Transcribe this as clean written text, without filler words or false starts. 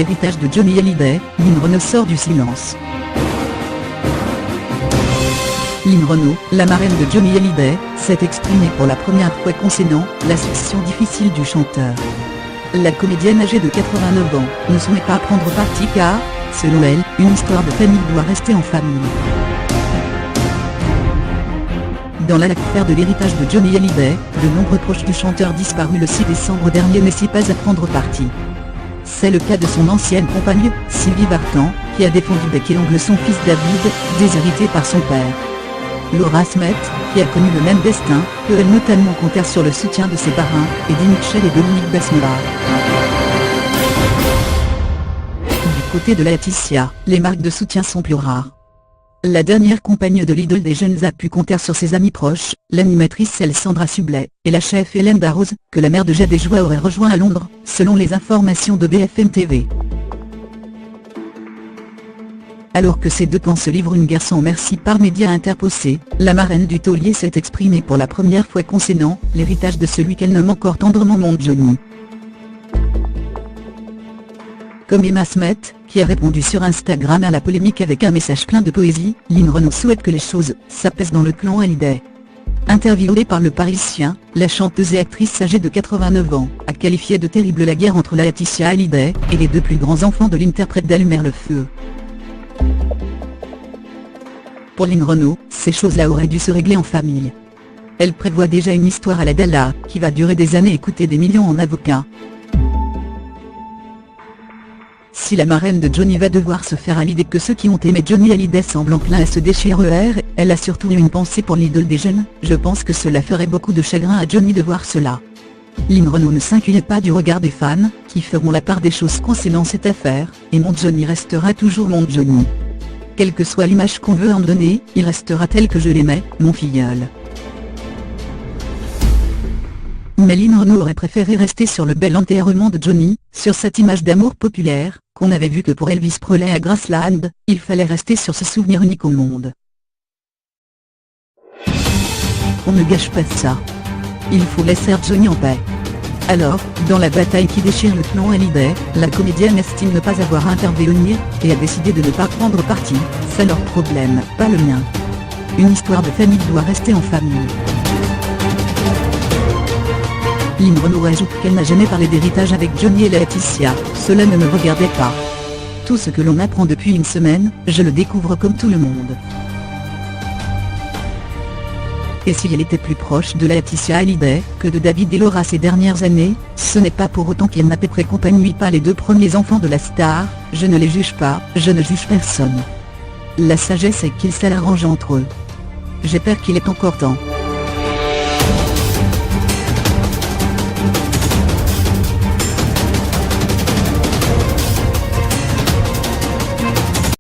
l'héritage de Johnny Hallyday, Lynn Renaud sort du silence. Lynn Renaud, la marraine de Johnny Hallyday, s'est exprimée pour la première fois concernant la situation difficile du chanteur. La comédienne âgée de 89 ans ne souhaite pas prendre parti car, selon elle, une histoire de famille doit rester en famille. Dans l'affaire de l'héritage de Johnny Hallyday, de nombreux proches du chanteur disparu le 6 décembre dernier n'essaient pas à prendre parti. C'est le cas de son ancienne compagne, Sylvie Vartan, qui a défendu bec et ongles son fils David, déshérité par son père. Laura Smet, qui a connu le même destin que elle, notamment comptèrent sur le soutien de ses parrains, Eddie Mitchell et Dominique Besnard. Du côté de Laetitia, les marques de soutien sont plus rares. La dernière compagne de l'idole des jeunes a pu compter sur ses amis proches, l'animatrice Sandra Sublet, et la chef Hélène Darroze, que la mère de Jade et Joie aurait rejoint à Londres, selon les informations de BFM TV. Alors que ces deux camps se livrent une guerre sans merci par médias interposés, la marraine du taulier s'est exprimée pour la première fois concernant l'héritage de celui qu'elle nomme encore tendrement mon Johnny. Comme Emma Smet, qui a répondu sur Instagram à la polémique avec un message plein de poésie, Lynn Renaud souhaite que les choses s'apaisent dans le clan Hallyday. Interviewée par Le Parisien, la chanteuse et actrice âgée de 89 ans a qualifié de terrible la guerre entre Laetitia Hallyday et les deux plus grands enfants de l'interprète d'Allumer le feu. Pour Lynn Renaud, ces choses-là auraient dû se régler en famille. Elle prévoit déjà une histoire à la Dalla, qui va durer des années et coûter des millions en avocats. Si la marraine de Johnny va devoir se faire à l'idée que ceux qui ont aimé Johnny Hallyday semblent enclins à se déchirer, elle a surtout une pensée pour l'idole des jeunes. Je pense que cela ferait beaucoup de chagrin à Johnny de voir cela. Lynn Renaud ne s'inquiète pas du regard des fans, qui feront la part des choses concernant cette affaire, et mon Johnny restera toujours mon Johnny. Quelle que soit l'image qu'on veut en donner, il restera tel que je l'aimais, mon filleul. Mais Lynn Renaud aurait préféré rester sur le bel enterrement de Johnny, sur cette image d'amour populaire, qu'on n'avait vue que pour Elvis Presley à Graceland. Il fallait rester sur ce souvenir unique au monde. On ne gâche pas ça. Il faut laisser Johnny en paix. Alors, dans la bataille qui déchire le clan Hallyday, la comédienne estime ne pas avoir à intervenir, et a décidé de ne pas prendre parti. C'est leur problème, pas le mien. Une histoire de famille doit rester en famille. Lynn Renaud ajoute qu'elle n'a jamais parlé d'héritage avec Johnny et Laetitia, cela ne me regardait pas. Tout ce que l'on apprend depuis une semaine, je le découvre comme tout le monde. Et si elle était plus proche de Laetitia Hallyday que de David et Laura ces dernières années, ce n'est pas pour autant qu'elle n'a accompagné pas les deux premiers enfants de la star. Je ne les juge pas, je ne juge personne. La sagesse est qu'ils s'arrangent entre eux. J'espère qu'il est encore temps.